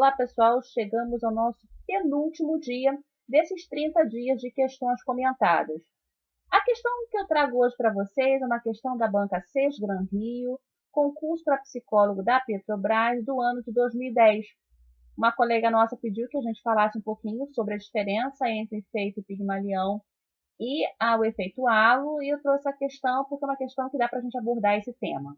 Olá, pessoal. Chegamos ao nosso penúltimo dia desses 30 dias de questões comentadas. A questão que eu trago hoje para vocês é uma questão da Banca Sesgran Rio, concurso para psicólogo da Petrobras do ano de 2010. Uma colega nossa pediu que a gente falasse um pouquinho sobre a diferença entre efeito Pigmalion e o efeito halo, e eu trouxe a questão porque é uma questão que dá para a gente abordar esse tema.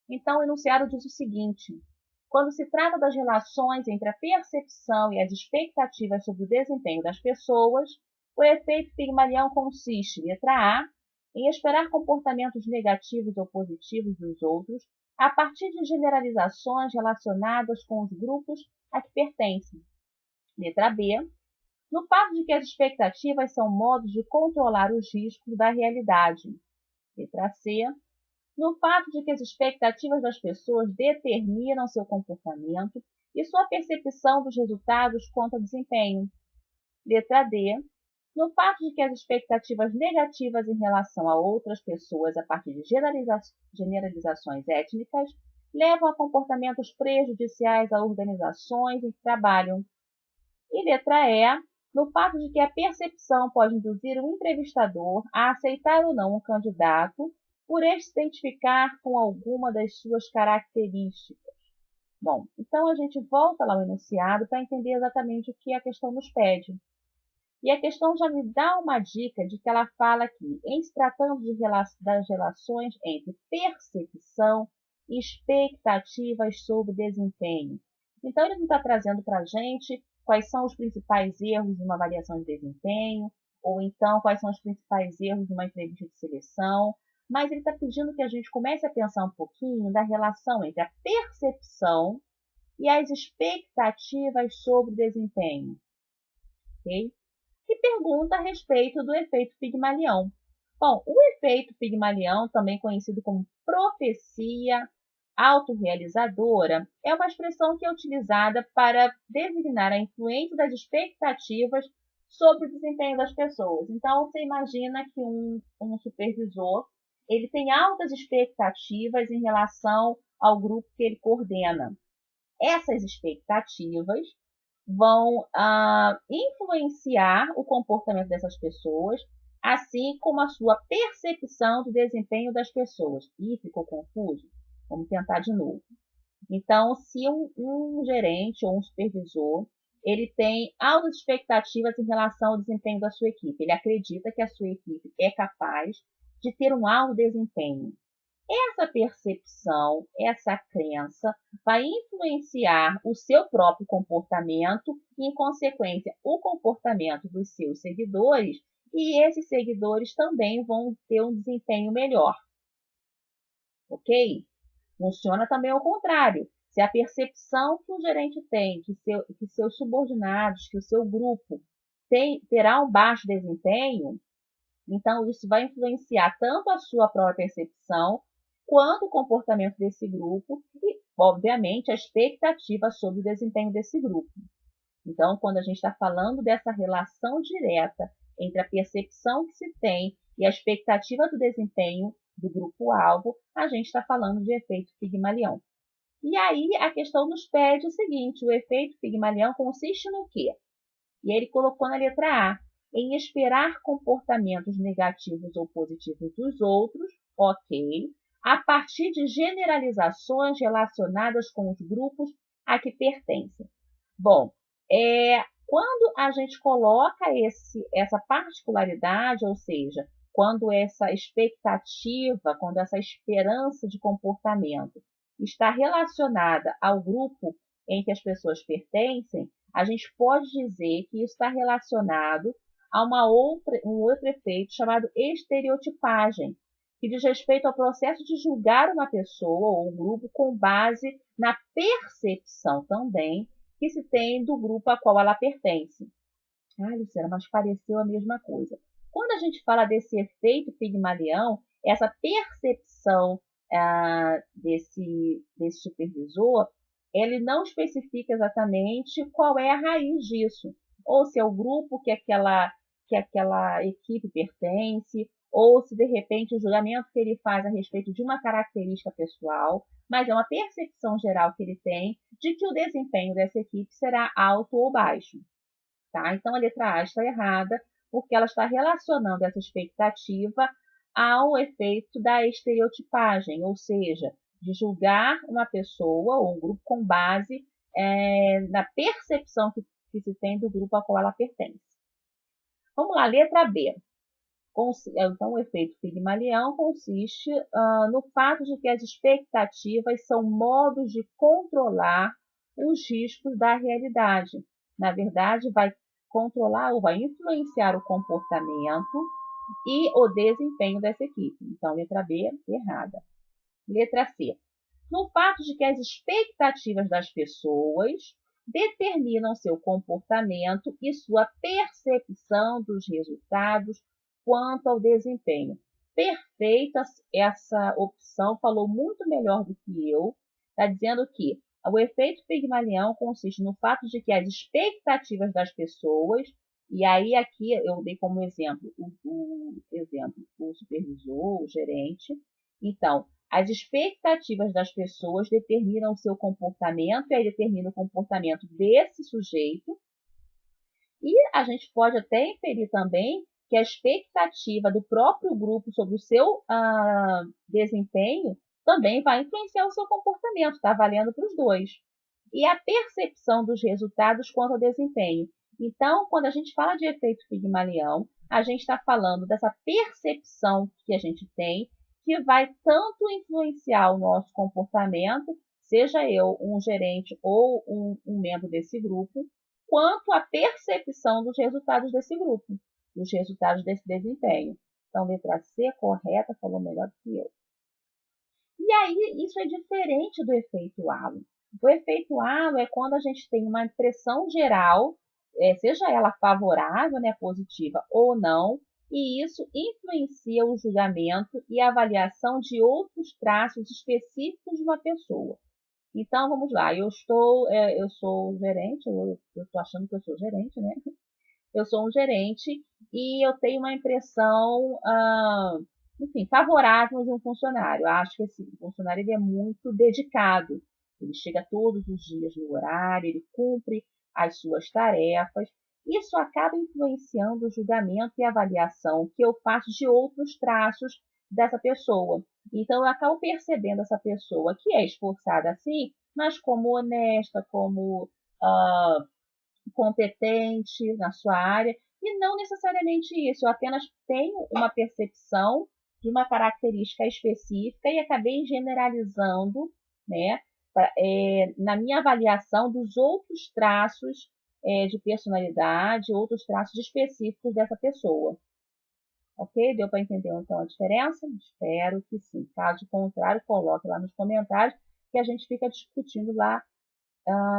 Então, o enunciado diz o seguinte: quando se trata das relações entre a percepção e as expectativas sobre o desempenho das pessoas, o efeito Pigmalion consiste, letra A, em esperar comportamentos negativos ou positivos dos outros a partir de generalizações relacionadas com os grupos a que pertencem. Letra B, no fato de que as expectativas são modos de controlar os riscos da realidade. Letra C, no fato de que as expectativas das pessoas determinam seu comportamento e sua percepção dos resultados quanto ao desempenho. Letra D. No fato de que as expectativas negativas em relação a outras pessoas a partir de generalizações étnicas levam a comportamentos prejudiciais a organizações em que trabalham. E letra E. No fato de que a percepção pode induzir o entrevistador a aceitar ou não um candidato por este se identificar com alguma das suas características. Bom, então a gente volta lá ao enunciado para entender exatamente o que a questão nos pede. E a questão já me dá uma dica de que ela fala que, em se tratando das relações entre percepção e expectativas sobre desempenho. Então, ele não está trazendo para a gente quais são os principais erros de uma avaliação de desempenho, ou então quais são os principais erros de uma entrevista de seleção, mas ele está pedindo que a gente comece a pensar um pouquinho da relação entre a percepção e as expectativas sobre o desempenho. Okay? E pergunta a respeito do efeito Pigmalion. Bom, o efeito Pigmalion, também conhecido como profecia autorrealizadora, é uma expressão que é utilizada para designar a influência das expectativas sobre o desempenho das pessoas. Então, você imagina que um supervisor ele tem altas expectativas em relação ao grupo que ele coordena. Essas expectativas vão influenciar o comportamento dessas pessoas, assim como a sua percepção do desempenho das pessoas. Ih, ficou confuso? Vamos tentar de novo. Então, se um gerente ou um supervisor ele tem altas expectativas em relação ao desempenho da sua equipe, ele acredita que a sua equipe é capaz de ter um alto desempenho. Essa percepção, essa crença vai influenciar o seu próprio comportamento e, em consequência, o comportamento dos seus seguidores, e esses seguidores também vão ter um desempenho melhor. Ok? Funciona também ao contrário. Se a percepção que o gerente tem, que seus subordinados, que o seu grupo terá um baixo desempenho, então isso vai influenciar tanto a sua própria percepção, quanto o comportamento desse grupo e, obviamente, a expectativa sobre o desempenho desse grupo. Então, quando a gente está falando dessa relação direta entre a percepção que se tem e a expectativa do desempenho do grupo-alvo, a gente está falando de efeito Pigmalion. E aí a questão nos pede o seguinte: o efeito Pigmalion consiste no quê? E ele colocou na letra A, em esperar comportamentos negativos ou positivos dos outros, ok, a partir de generalizações relacionadas com os grupos a que pertencem. Bom, quando a gente coloca essa particularidade, ou seja, quando essa expectativa, quando essa esperança de comportamento está relacionada ao grupo em que as pessoas pertencem, a gente pode dizer que isso está relacionado a um outro efeito chamado estereotipagem, que diz respeito ao processo de julgar uma pessoa ou um grupo com base na percepção também que se tem do grupo a qual ela pertence. Luciana, mas pareceu a mesma coisa. Quando a gente fala desse efeito Pigmalion, essa percepção desse supervisor, ele não especifica exatamente qual é a raiz disso, ou se é o grupo que aquela equipe pertence, ou se de repente o julgamento que ele faz a respeito de uma característica pessoal, mas é uma percepção geral que ele tem de que o desempenho dessa equipe será alto ou baixo. Tá? Então a letra A está errada, porque ela está relacionando essa expectativa ao efeito da estereotipagem, ou seja, de julgar uma pessoa ou um grupo com base na percepção que se tem do grupo ao qual ela pertence. Vamos lá, letra B. Então, o efeito Pigmalião consiste no fato de que as expectativas são modos de controlar os riscos da realidade. Na verdade, vai controlar ou vai influenciar o comportamento e o desempenho dessa equipe. Então, letra B, errada. Letra C. No fato de que as expectativas das pessoas determinam seu comportamento e sua percepção dos resultados quanto ao desempenho. Perfeita essa opção, falou muito melhor do que eu. Está dizendo que o efeito Pigmalião consiste no fato de que as expectativas das pessoas, e aí aqui eu dei como exemplo o supervisor, o gerente. Então, as expectativas das pessoas determinam o seu comportamento, e aí determina o comportamento desse sujeito. E a gente pode até inferir também que a expectativa do próprio grupo sobre o seu desempenho também vai influenciar o seu comportamento, está valendo para os dois. E a percepção dos resultados quanto ao desempenho. Então, quando a gente fala de efeito Pigmalião, a gente está falando dessa percepção que a gente tem, que vai tanto influenciar o nosso comportamento, seja eu um gerente ou um membro desse grupo, quanto a percepção dos resultados desse grupo, dos resultados desse desempenho. Então, letra C, correta, falou melhor do que eu. E aí, isso é diferente do efeito halo. O efeito halo é quando a gente tem uma impressão geral, seja ela favorável, né, positiva ou não, e isso influencia o julgamento e a avaliação de outros traços específicos de uma pessoa. Então, vamos lá, eu sou gerente, eu estou achando que eu sou gerente, né? Eu sou um gerente e eu tenho uma impressão, enfim, favorável de um funcionário. Eu acho que esse funcionário ele é muito dedicado. Ele chega todos os dias no horário, ele cumpre as suas tarefas. Isso acaba influenciando o julgamento e a avaliação que eu faço de outros traços dessa pessoa. Então, eu acabo percebendo essa pessoa que é esforçada assim, mas como honesta, como competente na sua área, e não necessariamente isso. Eu apenas tenho uma percepção de uma característica específica e acabei generalizando, né, na minha avaliação dos outros traços de personalidade, outros traços específicos dessa pessoa. Ok? Deu para entender então a diferença? Espero que sim. Caso contrário, coloque lá nos comentários que a gente fica discutindo lá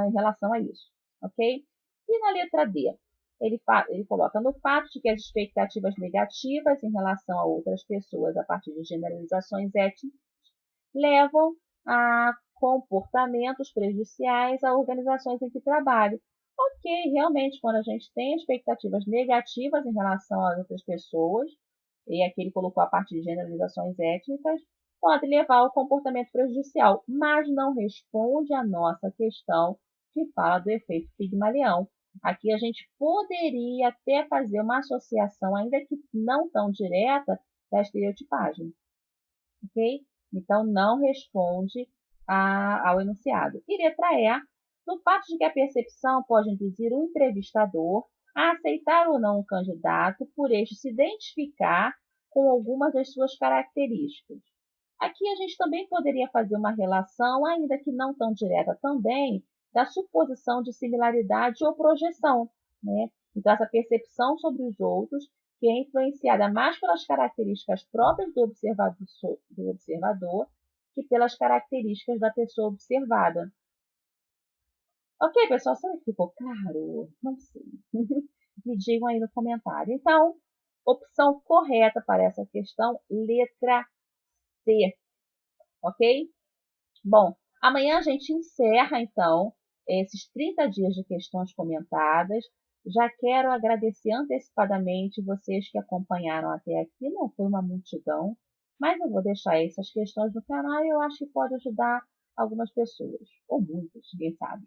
em relação a isso. Ok? E na letra D, ele coloca no fato de que as expectativas negativas em relação a outras pessoas a partir de generalizações étnicas levam a comportamentos prejudiciais a organizações em que trabalho. Ok, realmente, quando a gente tem expectativas negativas em relação às outras pessoas, e aqui ele colocou a partir de generalizações étnicas, pode levar ao comportamento prejudicial, mas não responde à nossa questão que fala do efeito Pigmalião. Aqui a gente poderia até fazer uma associação, ainda que não tão direta, da estereotipagem. Ok? Então, não responde ao enunciado. E letra E, no fato de que a percepção pode induzir o entrevistador a aceitar ou não o candidato por este se identificar com algumas das suas características. Aqui a gente também poderia fazer uma relação, ainda que não tão direta também, da suposição de similaridade ou projeção, né? Então, essa percepção sobre os outros, que é influenciada mais pelas características próprias do observador que pelas características da pessoa observada. Ok, pessoal, será que ficou claro? Não sei. Me digam aí no comentário. Então, opção correta para essa questão, letra C. Ok? Bom, amanhã a gente encerra, então, esses 30 dias de questões comentadas. Já quero agradecer antecipadamente vocês que acompanharam até aqui. Não foi uma multidão, mas eu vou deixar essas questões no canal e eu acho que pode ajudar algumas pessoas, ou muitas, quem sabe.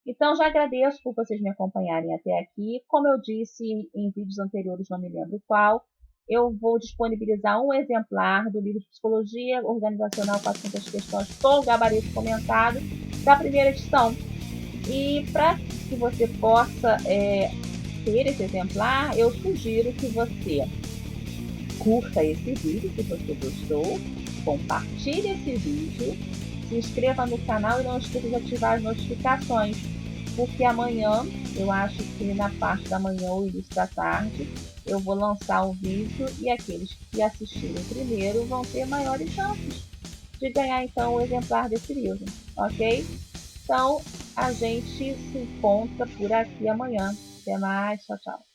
Então, já agradeço por vocês me acompanharem até aqui. Como eu disse em vídeos anteriores, não me lembro qual, eu vou disponibilizar um exemplar do livro de Psicologia Organizacional 400 questões com o gabarito comentado da primeira edição. E para que você possa ter esse exemplar, eu sugiro que você curta esse vídeo se você gostou, compartilhe esse vídeo, se inscreva no canal e não esqueça de ativar as notificações, porque amanhã, eu acho que na parte da manhã ou início da tarde, eu vou lançar o vídeo e aqueles que assistirem primeiro vão ter maiores chances de ganhar então o exemplar desse livro, ok? Então, a gente se encontra por aqui amanhã. Até mais, tchau, tchau.